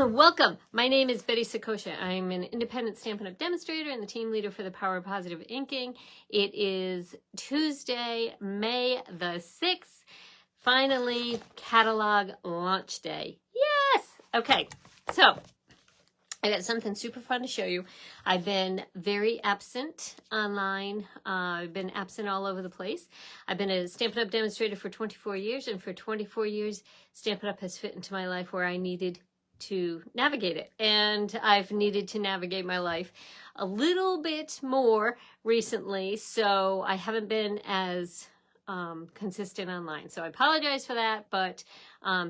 Welcome. My name is Betty Sakosha. I'm an independent Stampin' Up! Demonstrator and the team leader for the Power of Positive Inking. It is Tuesday, May the 6th. Finally, catalog launch day. Yes! Okay, so I got something super fun to show you. I've been very absent online. I've been absent all over the place. I've been a Stampin' Up! Demonstrator for 24 years, and for 24 years, Stampin' Up! Has fit into my life where I needed to navigate it. And I've needed to navigate my life a little bit more recently, so I haven't been as consistent online. So I apologize for that, but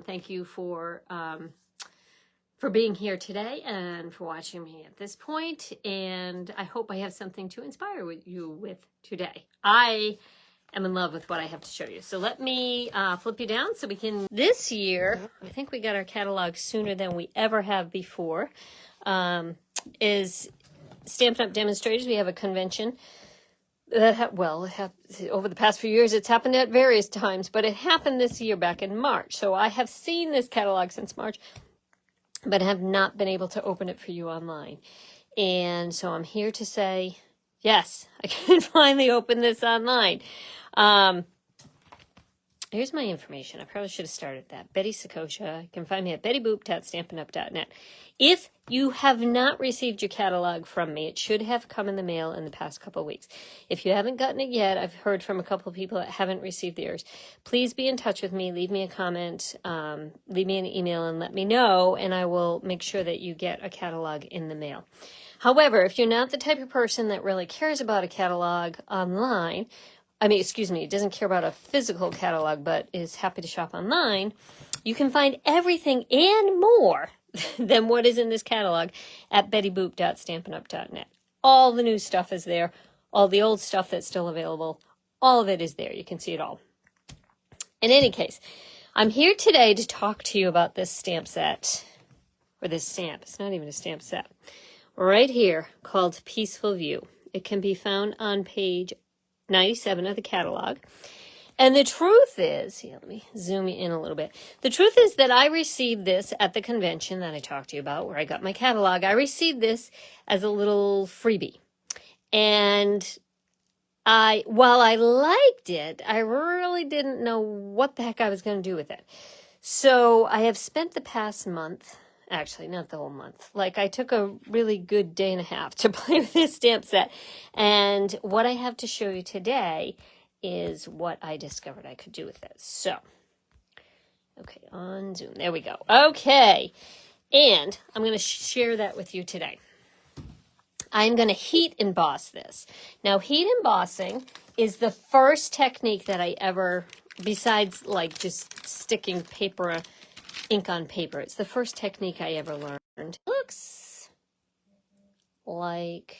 thank you for being here today and for watching me at this point. And I hope I have something to inspire you with today. I am in love with what I have to show you. So let me flip you down so we can, this year, I think we got our catalog sooner than we ever have before, is Stampin' Up! Demonstrators. We have a convention that, over the past few years, it's happened at various times, but it happened this year back in March. So I have seen this catalog since March, but have not been able to open it for you online. And so I'm here to say, yes, I can finally open this online. Here's my information. I probably should have started that. Betty Sakosha. You can find me at bettyboop.stampinup.net. If you have not received your catalog from me, it should have come in the mail in the past couple of weeks. If you haven't gotten it yet, I've heard from a couple of people that haven't received theirs. Please be in touch with me. Leave me a comment. Leave me an email and let me know, and I will make sure that you get a catalog in the mail. However, if you're not the type of person that really cares about a catalog online, doesn't care about a physical catalog, but is happy to shop online, you can find everything and more than what is in this catalog at bettyboop.stampinup.net. All the new stuff is there. All the old stuff that's still available, all of it is there. You can see it all. In any case, I'm here today to talk to you about this stamp set, or this stamp. It's not even a stamp set. Right here, called Peaceful View. It can be found on page 97 of the catalog. And the truth is, let me zoom in a little bit. The truth is that I received this at the convention that I talked to you about, where I got my catalog. I received this as a little freebie. And while I liked it, I really didn't know what the heck I was going to do with it. So I have spent the past month, actually not the whole month, I took a really good day and a half to play with this stamp set. And what I have to show you today is what I discovered I could do with it. So, okay, on Zoom. There we go. Okay. And I'm going to share that with you today. I'm going to heat emboss this. Now, heat embossing is the first technique that I ever, besides just sticking ink on paper, it's the first technique I ever learned. Looks like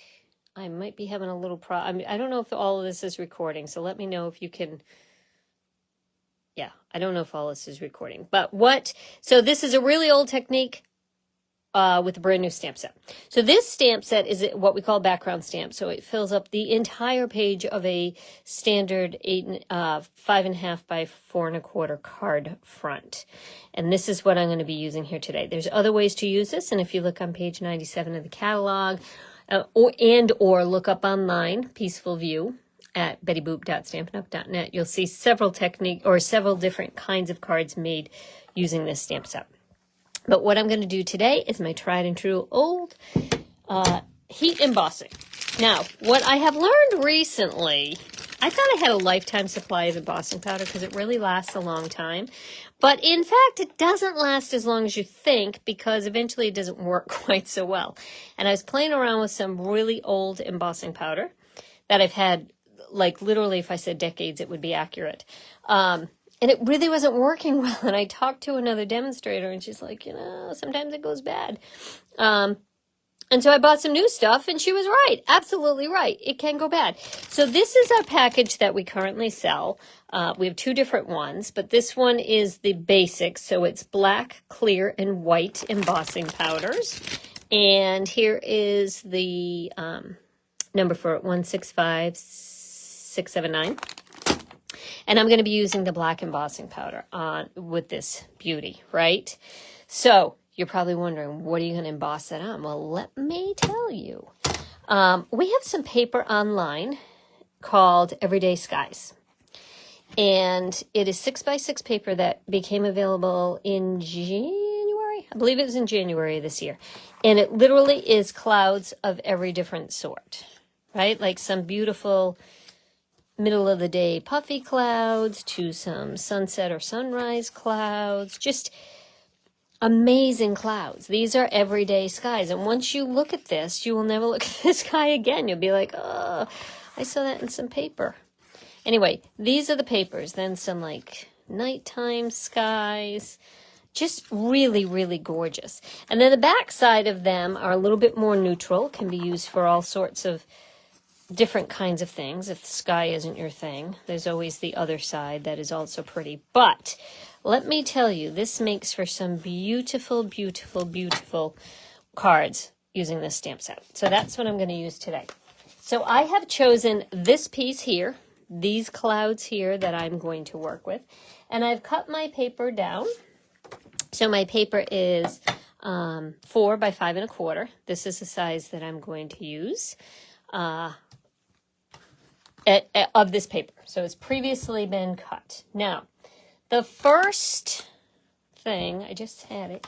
I might be having a little problem. I don't know if all of this is recording, so let me know if you can. Yeah, I don't know if all this is recording. So this is a really old technique with a brand new stamp set. So this stamp set is what we call background stamp. So it fills up the entire page of a standard 5.5 by 4.25 card front. And this is what I'm going to be using here today. There's other ways to use this, and if you look on page 97 of the catalog, or look up online, Peaceful View, at bettyboop.stampinup.net, you'll see several different kinds of cards made using this stamp set. But what I'm going to do today is my tried and true old heat embossing. Now, what I have learned recently, I thought I had a lifetime supply of embossing powder because it really lasts a long time. But in fact, it doesn't last as long as you think, because eventually it doesn't work quite so well. And I was playing around with some really old embossing powder that I've had, literally, if I said decades, it would be accurate. And it really wasn't working well. And I talked to another demonstrator, and she's like, sometimes it goes bad. And so I bought some new stuff, and she was right. Absolutely right. It can go bad. So this is our package that we currently sell. We have two different ones, but this one is the basic. So it's black, clear, and white embossing powders. And here is the number for it, 165679. And I'm going to be using the black embossing powder with this beauty, right? So You're probably wondering, what are you going to emboss that on? Well, let me tell you. We have some paper online called Everyday Skies. And it is 6x6 paper that became available in January. I believe it was in January this year. And it literally is clouds of every different sort, right? Like some beautiful middle of the day puffy clouds to some sunset or sunrise clouds, just amazing clouds. These are everyday skies. And once you look at this, you will never look at the sky again. You'll be like, oh, I saw that in some paper. Anyway, these are the papers. Then some like nighttime skies. Just really, really gorgeous. And then the back side of them are a little bit more neutral, can be used for all sorts of different kinds of things. If the sky isn't your thing, there's always the other side that is also pretty. But let me tell you, this makes for some beautiful, beautiful, beautiful cards using this stamp set. So that's what I'm going to use today. So I have chosen this piece here, these clouds here that I'm going to work with. And I've cut my paper down. So my paper is 4 by 5 1/4. This is the size that I'm going to use. Of this paper. So it's previously been cut. Now, the first thing, I just had it,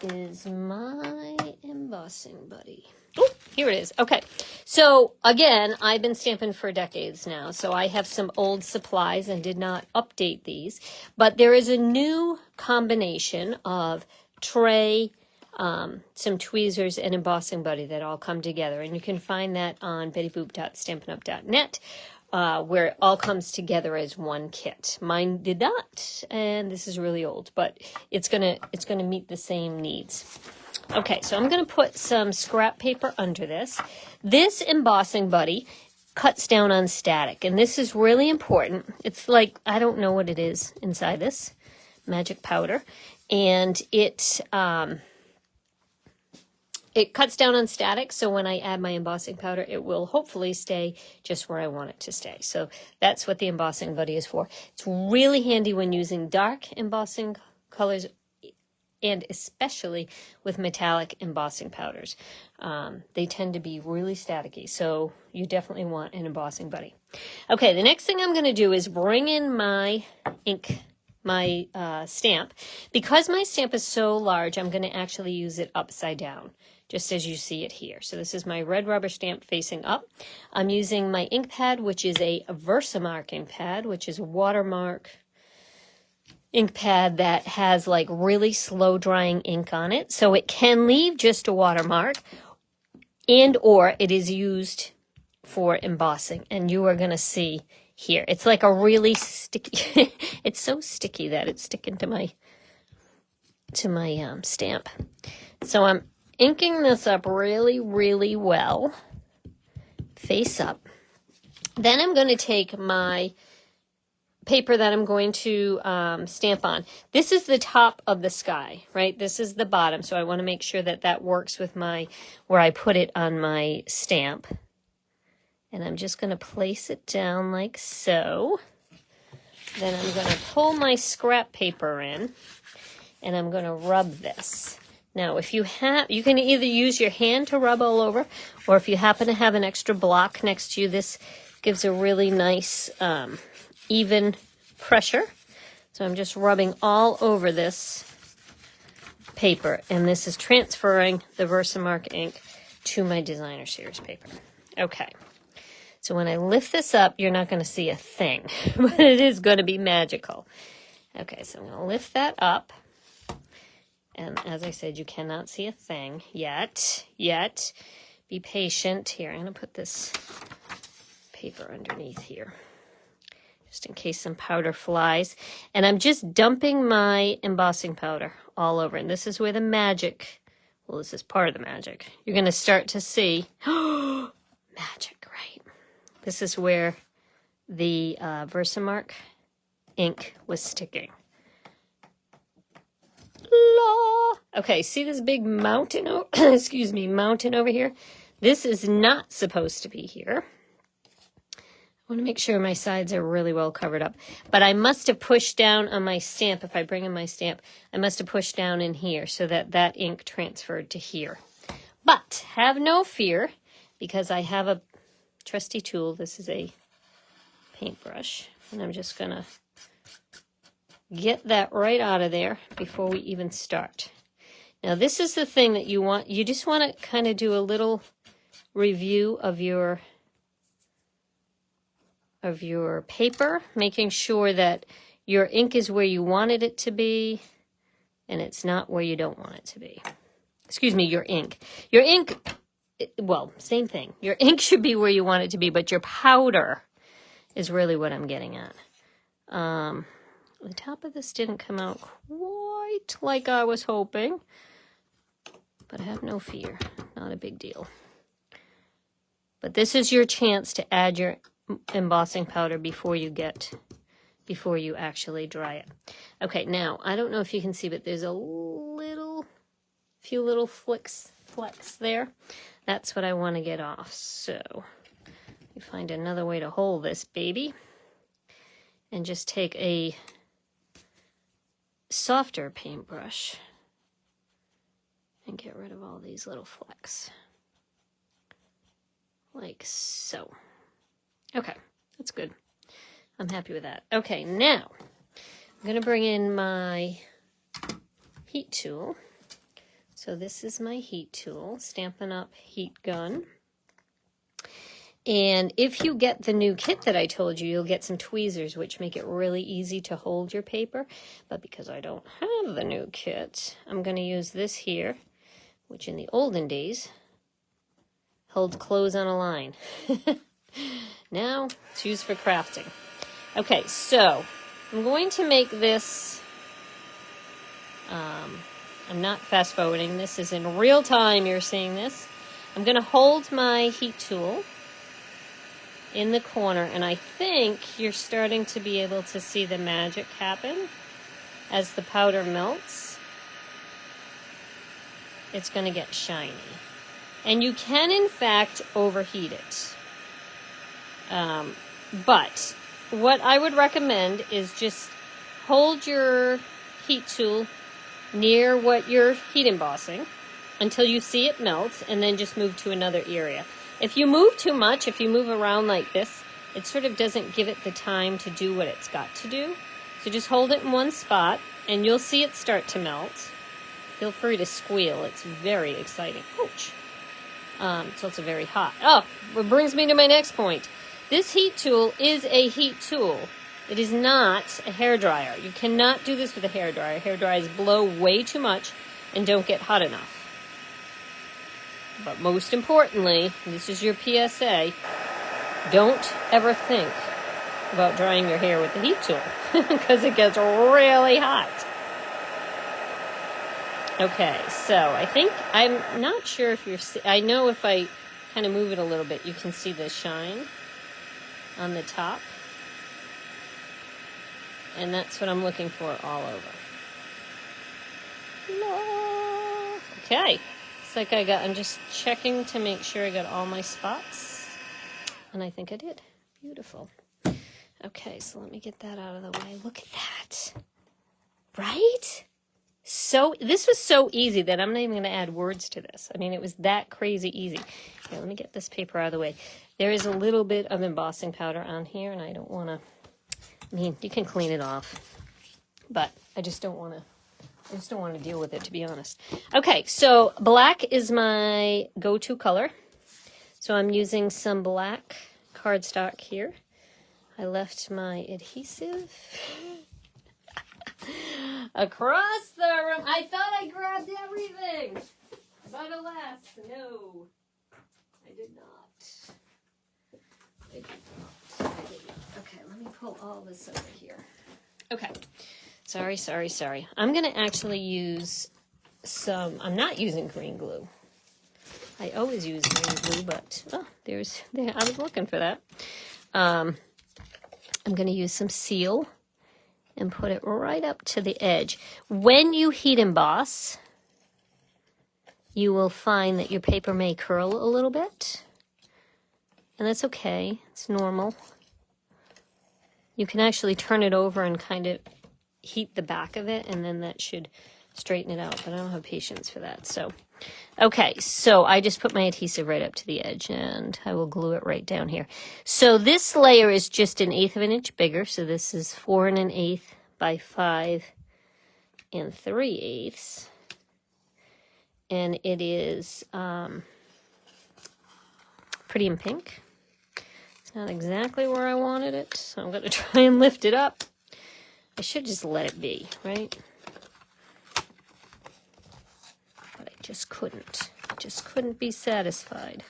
is my embossing buddy. Oh, here it is. Okay. So again, I've been stamping for decades now, so I have some old supplies and did not update these, but there is a new combination of tray, some tweezers, and embossing buddy that all come together. And you can find that on bettyboop.stampinup.net, where it all comes together as one kit. Mine did not, and this is really old, but it's gonna meet the same needs. Okay, so I'm gonna put some scrap paper under this. This embossing buddy cuts down on static, and this is really important. It's like, I don't know what it is inside this magic powder, and it cuts down on static, so when I add my embossing powder, it will hopefully stay just where I want it to stay. So that's what the embossing buddy is for. It's really handy when using dark embossing colors, and especially with metallic embossing powders. They tend to be really staticky, so you definitely want an embossing buddy. Okay, the next thing I'm going to do is bring in my ink, my stamp. Because my stamp is so large, I'm going to actually use it upside down, just as you see it here. So this is my red rubber stamp facing up. I'm using my ink pad, which is a Versamark ink pad, which is a watermark ink pad that has like really slow drying ink on it. So it can leave just a watermark, and or it is used for embossing. And you are going to see here, it's like a really sticky, it's so sticky that it's sticking to my stamp. So I'm inking this up really, really well, face up. Then I'm going to take my paper that I'm going to stamp on. This is the top of the sky, right? This is the bottom, so I want to make sure that that works with my, where I put it on my stamp. And I'm just going to place it down like so. Then I'm going to pull my scrap paper in, and I'm going to rub this. Now, if you have, you can either use your hand to rub all over, or if you happen to have an extra block next to you, this gives a really nice even pressure. So I'm just rubbing all over this paper, and this is transferring the Versamark ink to my Designer Series paper. Okay, so when I lift this up, you're not going to see a thing, but it is going to be magical. Okay, so I'm going to lift that up, and as I said, you cannot see a thing yet. Be patient. Here, I'm going to put this paper underneath here, just in case some powder flies. And I'm just dumping my embossing powder all over. And this is where the magic, well, this is part of the magic. You're going to start to see, magic, right? This is where the Versamark ink was sticking. La! Okay, see this big mountain, mountain over here? This is not supposed to be here. want to make sure my sides are really well covered up. But I must have pushed down on my stamp. If I bring in my stamp, I must have pushed down in here so that that ink transferred to here. But have no fear, because I have a trusty tool. This is a paintbrush, and I'm just going to get that right out of there before we even start. Now, this is the thing that you want. You just want to kind of do a little review of your paper, making sure that your ink is where you wanted it to be and it's not where you don't want it to be. Excuse me, your ink. Your ink, well, same thing. Your ink should be where you want it to be, but your powder is really what I'm getting at. The top of this didn't come out quite like I was hoping, but have no fear. Not a big deal. But this is your chance to add your embossing powder before you actually dry it. Okay, now I don't know if you can see, but there's a few little flecks there. That's what I want to get off. So you find another way to hold this baby, and just take a softer paintbrush and get rid of all these little flecks, like so. Okay, that's good. I'm happy with that. Okay, now I'm going to bring in my heat tool. So this is my heat tool, Stampin' Up! Heat gun. And if you get the new kit that I told you, you'll get some tweezers, which make it really easy to hold your paper. But because I don't have the new kit, I'm going to use this here, which in the olden days holds clothes on a line. Now it's used for crafting. Okay, so I'm going to make this, I'm not fast forwarding, this is in real time you're seeing this. I'm going to hold my heat tool in the corner, and I think you're starting to be able to see the magic happen as the powder melts. It's going to get shiny. And you can, in fact, overheat it. But what I would recommend is just hold your heat tool near what you're heat embossing until you see it melt, and then just move to another area. If you move too much, if you move around like this, it sort of doesn't give it the time to do what it's got to do. So just hold it in one spot, and you'll see it start to melt. Feel free to squeal. It's very exciting. Ouch. It's also very hot. Oh, it brings me to my next point. This heat tool is a heat tool. It is not a hairdryer. You cannot do this with a hairdryer. Hairdryers blow way too much and don't get hot enough. But most importantly, this is your PSA, don't ever think about drying your hair with the heat tool because it gets really hot. Okay, so I think, I'm not sure if I know if I kind of move it a little bit, you can see the shine on the top. And that's what I'm looking for all over. Okay, it's like I'm just checking to make sure I got all my spots. And I think I did. Beautiful. Okay, so let me get that out of the way. Look at that. Right? So, this was so easy that I'm not even going to add words to this. I mean, it was that crazy easy. Here, let me get this paper out of the way. There is a little bit of embossing powder on here, and I don't want to, I mean, you can clean it off, but I just don't want to deal with it, to be honest. Okay, so black is my go-to color. So I'm using some black cardstock here. I left my adhesive across the room. I thought I grabbed everything, but alas, no, I did not. Okay, let me pull all this over here. Okay, sorry. I'm going to actually use I'm not using green glue. I always use green glue, but, I was looking for that. I'm going to use some seal and put it right up to the edge. When you heat emboss, you will find that your paper may curl a little bit. And that's okay. It's normal. You can actually turn it over and kind of heat the back of it, and then that should straighten it out, but I don't have patience for that. So, okay, so I just put my adhesive right up to the edge, and I will glue it right down here. So this layer is just 1/8 of an inch bigger, so this is 4 1/8 by 5 3/8, and it is pretty in pink. It's not exactly where I wanted it, so I'm going to try and lift it up. I should just let it be, right? But I just couldn't. Just couldn't be satisfied.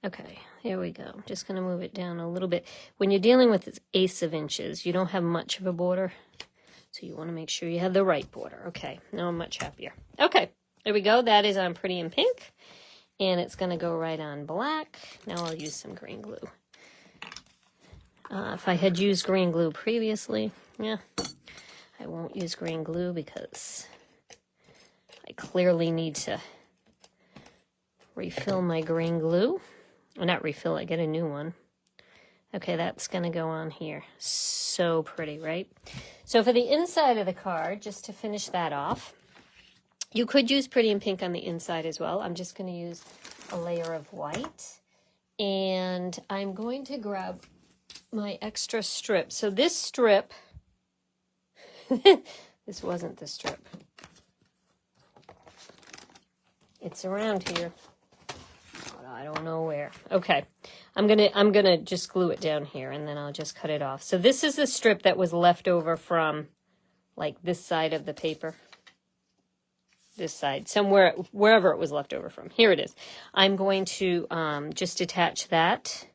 Okay, here we go. Just going to move it down a little bit. When you're dealing with this 1/8 of inches, you don't have much of a border, so you want to make sure you have the right border. Okay, now I'm much happier. Okay, there we go. That is on pretty in pink, and it's going to go right on black. Now I'll use some green glue. If I had used green glue previously, yeah, I won't use green glue because I clearly need to refill my green glue. Well, not refill it, get a new one. Okay, that's going to go on here. So pretty, right? So for the inside of the card, just to finish that off, you could use pretty in pink on the inside as well. I'm just going to use a layer of white. And I'm going to grab my extra strip. So this strip, this wasn't the strip. It's around here. But I don't know where. Okay. I'm gonna just glue it down here, and then I'll just cut it off. So this is the strip that was left over from like this side of the paper. This side, somewhere, wherever it was left over from. Here it is. I'm going to just attach that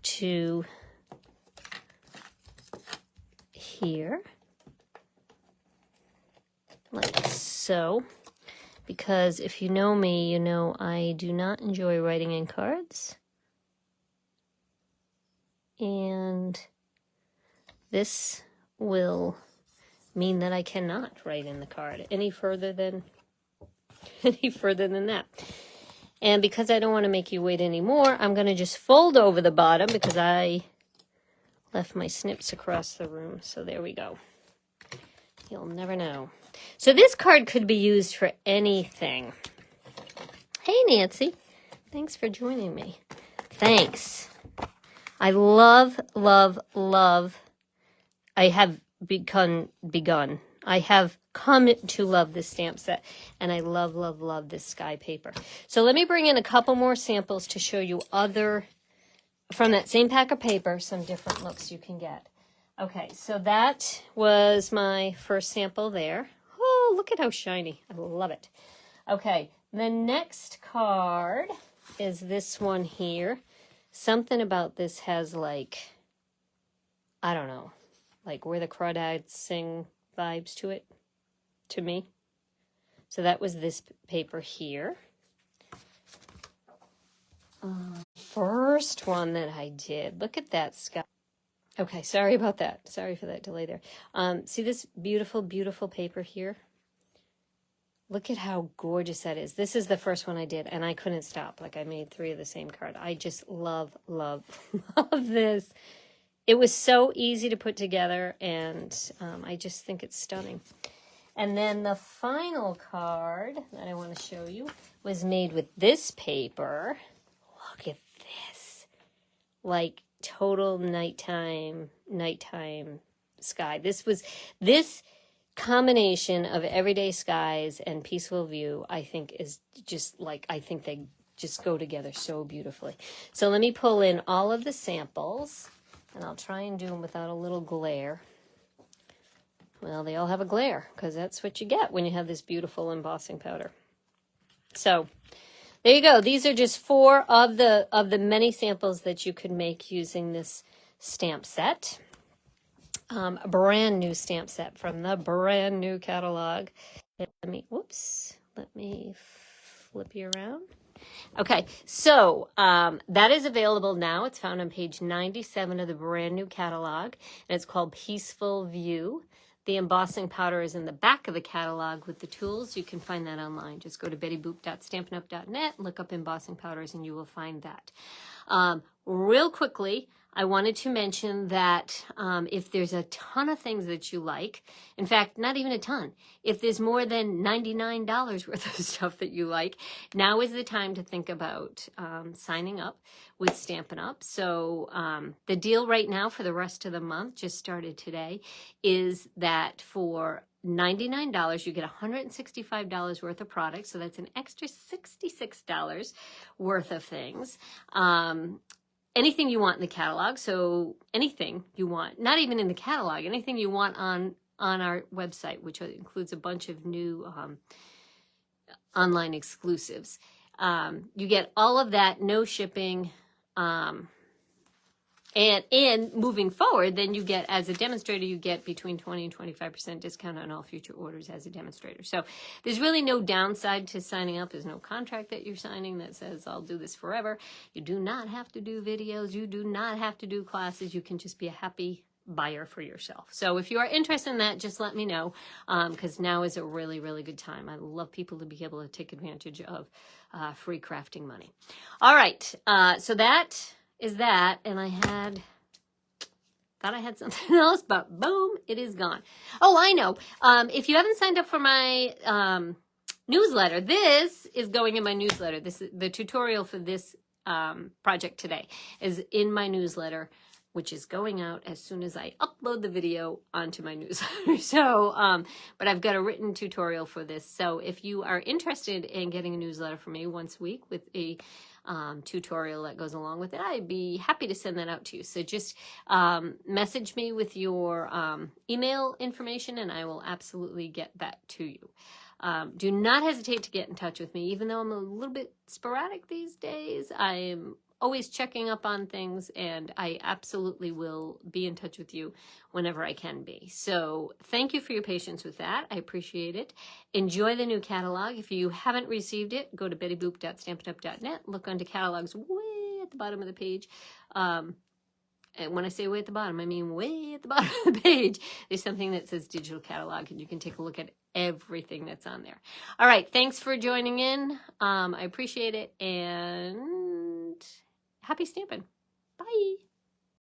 to here, like so, because if you know me, you know I do not enjoy writing in cards, and this will mean that I cannot write in the card any further than that. And because I don't want to make you wait anymore, I'm going to just fold over the bottom because I left my snips across the room. So there we go. You'll never know. So this card could be used for anything. Hey, Nancy. Thanks for joining me. Thanks. I love, love, love. I have begun. I have come to love this stamp set, and I love, love, love this sky paper. So let me bring in a couple more samples to show you other, from that same pack of paper, some different looks you can get. Okay, so that was my first sample there. Oh, look at how shiny. I love it. Okay, the next card is this one here. Something about this has like, I don't know, like Where the Crawdads Sing vibes to it, to me. So that was this paper here. First one that I did. Look at that sky. Okay, sorry about that. Sorry for that delay there. See this beautiful, beautiful paper here? Look at how gorgeous that is. This is the first one I did, and I couldn't stop. Like, I made 3 of the same card. I just love, love, love this. It was so easy to put together, and I just think it's stunning. And then the final card that I want to show you was made with this paper. Look at this. Like, total nighttime sky. This combination of Everyday Skies and Peaceful View, I think, is just like, I think they just go together so beautifully. So let me pull in all of the samples, and I'll try and do them without a little glare. Well, they all have a glare, because that's what you get when you have this beautiful embossing powder. So there you go. These are just 4 of the many samples that you could make using this stamp set. A brand new stamp set from the brand new catalog. Let me flip you around. Okay, so that is available now. It's found on page 97 of the brand new catalog, and it's called Peaceful View. The embossing powder is in the back of the catalog with the tools. You can find that online. Just go to bettyboop.stampinup.net, look up embossing powders, and you will find that. Real quickly, I wanted to mention that if there's a ton of things that you like, in fact, not even a ton, if there's more than $99 worth of stuff that you like, now is the time to think about signing up with Stampin' Up. So the deal right now for the rest of the month, just started today, is that for $99, you get $165 worth of products. So that's an extra $66 worth of things. Anything you want in the catalog. So anything you want, not even in the catalog, anything you want on our website, which includes a bunch of new online exclusives. You get all of that, no shipping. And moving forward, then you get, as a demonstrator, you get between 20 and 25% discount on all future orders as a demonstrator. So there's really no downside to signing up. There's no contract that you're signing that says, I'll do this forever. You do not have to do videos. You do not have to do classes. You can just be a happy buyer for yourself. So if you are interested in that, just let me know, because now is a really, really good time. I love people to be able to take advantage of free crafting money. All right, so that is that, and I thought I had something else, but boom, it is gone. Oh, I know. If you haven't signed up for my newsletter, this is going in my newsletter. This is the tutorial for this project today is in my newsletter, which is going out as soon as I upload the video onto my newsletter. So, but I've got a written tutorial for this. So if you are interested in getting a newsletter from me once a week with a tutorial that goes along with it, I'd be happy to send that out to you. So just message me with your email information and I will absolutely get that to you. Do not hesitate to get in touch with me, even though I'm a little bit sporadic these days. I'm always checking up on things, and I absolutely will be in touch with you whenever I can be. So thank you for your patience with that. I appreciate it. Enjoy the new catalog. If you haven't received it, go to bettyboop.stampinup.net. Look under catalogs way at the bottom of the page. And when I say way at the bottom, I mean way at the bottom of the page. There's something that says digital catalog, and you can take a look at everything that's on there. All right, thanks for joining in. I appreciate it, and happy stamping. Bye.